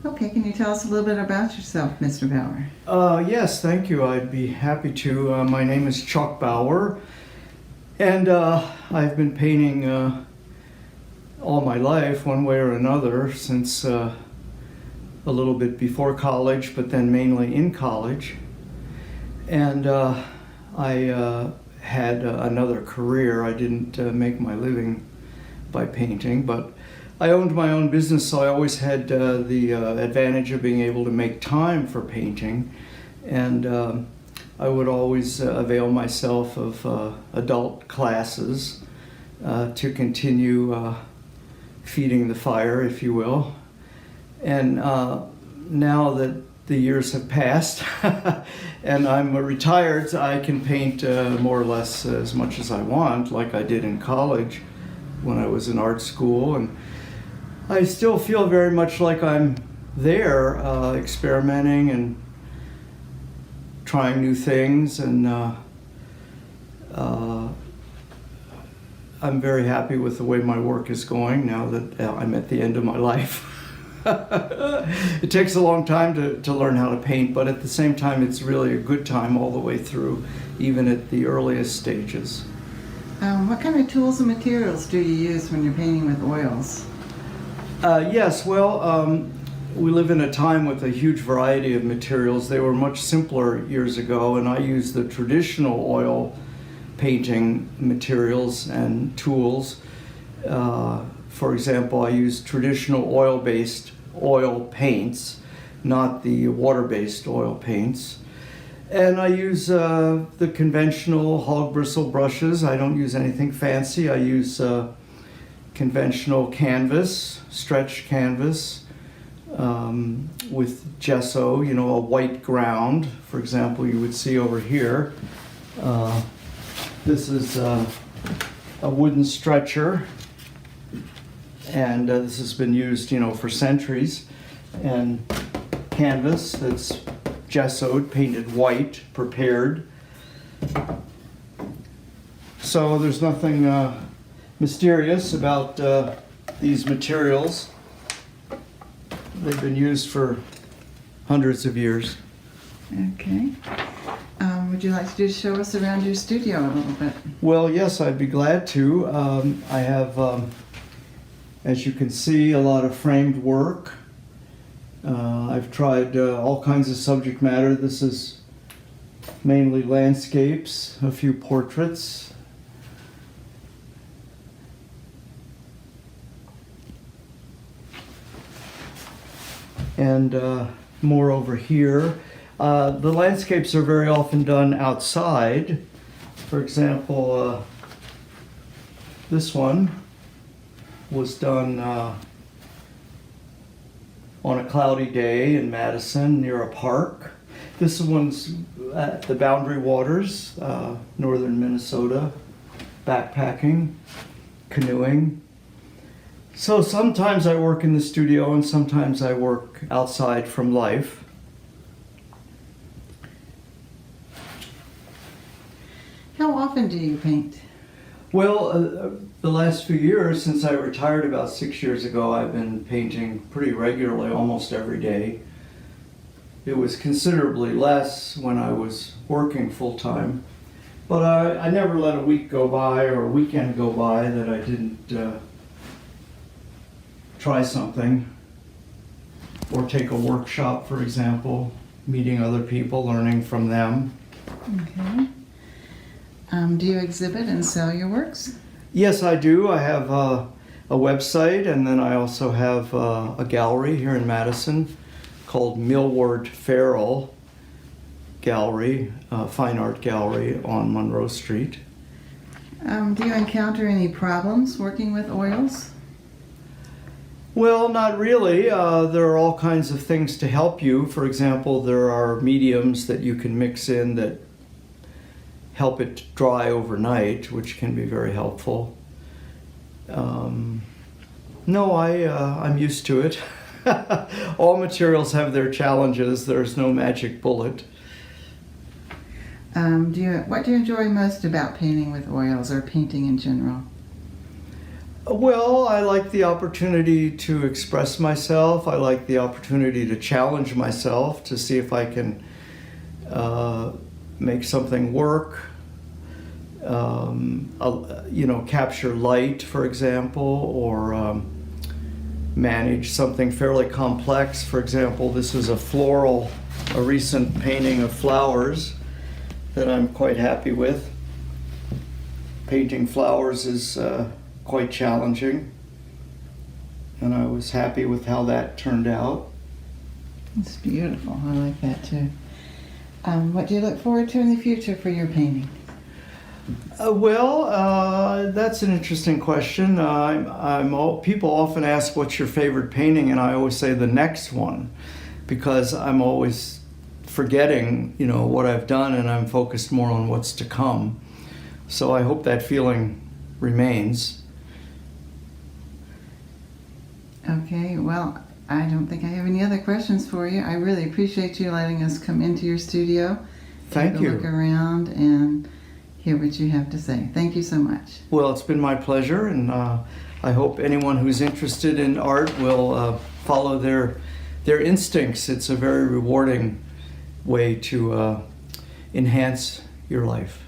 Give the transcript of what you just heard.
Okay, can you tell us a little bit about yourself, Mr. Bauer? Yes, thank you. I'd be happy to. My name is Chuck Bauer, and I've been painting all my life, one way or another, since a little bit before college, but then mainly in college. And I had another career. I didn't make my living by painting, but I owned my own business, so I always had the advantage of being able to make time for painting. And I would always avail myself of adult classes to continue feeding the fire, if you will. And now that the years have passed and I'm retired, so I can paint more or less as much as I want, like I did in college when I was in art school. And I still feel very much like I'm there, experimenting and trying new things, and I'm very happy with the way my work is going now that I'm at the end of my life. It takes a long time to learn how to paint, but at the same time it's really a good time all the way through, even at the earliest stages. What kind of tools and materials do you use when you're painting with oils? Yes, well, we live in a time with a huge variety of materials. They were much simpler years ago, and I use the traditional oil painting materials and tools. For example, I use traditional oil-based oil paints, not the water-based oil paints. And I use the conventional hog bristle brushes. I don't use anything fancy. I use conventional canvas, stretch canvas, with gesso, a white ground. For example, you would see over here, this is a wooden stretcher, and this has been used, for centuries. And canvas that's gessoed, painted white, prepared. So there's nothing mysterious about these materials. They've been used for hundreds of years. Okay. Would you like to just show us around your studio a little bit? Well, yes, I'd be glad to. I have, as you can see, a lot of framed work. I've tried all kinds of subject matter. This is mainly landscapes, a few portraits. And more over here. The landscapes are very often done outside. For example, this one was done on a cloudy day in Madison near a park. This one's at the Boundary Waters, northern Minnesota, backpacking, canoeing. So sometimes I work in the studio and sometimes I work outside from life. How often do you paint? Well, the last few years, since I retired about 6 years ago, I've been painting pretty regularly, almost every day. It was considerably less when I was working full-time, but I never let a week go by or a weekend go by that I didn't try something, or take a workshop, for example, meeting other people, learning from them. Okay. Do you exhibit and sell your works? Yes, I do. I have a website, and then I also have a gallery here in Madison called Millward Farrell Gallery, Fine Art Gallery on Monroe Street. Do you encounter any problems working with oils? Well, not really. There are all kinds of things to help you. For example, there are mediums that you can mix in that help it dry overnight, which can be very helpful. No, I'm used to it. All materials have their challenges. There's no magic bullet. What do you enjoy most about painting with oils or painting in general? Well, I like the opportunity to express myself. I like the opportunity to challenge myself to see if I can make something work. Capture light, for example, or manage something fairly complex. For example, this is a recent painting of flowers that I'm quite happy with. Painting flowers is quite challenging, and I was happy with how that turned out. It's beautiful. I like that too. What do you look forward to in the future for your painting? That's an interesting question. People often ask, "What's your favorite painting?" And I always say the next one, because I'm always forgetting, what I've done, and I'm focused more on what's to come. So I hope that feeling remains. Okay, well, I don't think I have any other questions for you. I really appreciate you letting us come into your studio. Thank take a you. Look around and hear what you have to say. Thank you so much. Well, it's been my pleasure, and I hope anyone who's interested in art will follow their instincts. It's a very rewarding way to enhance your life.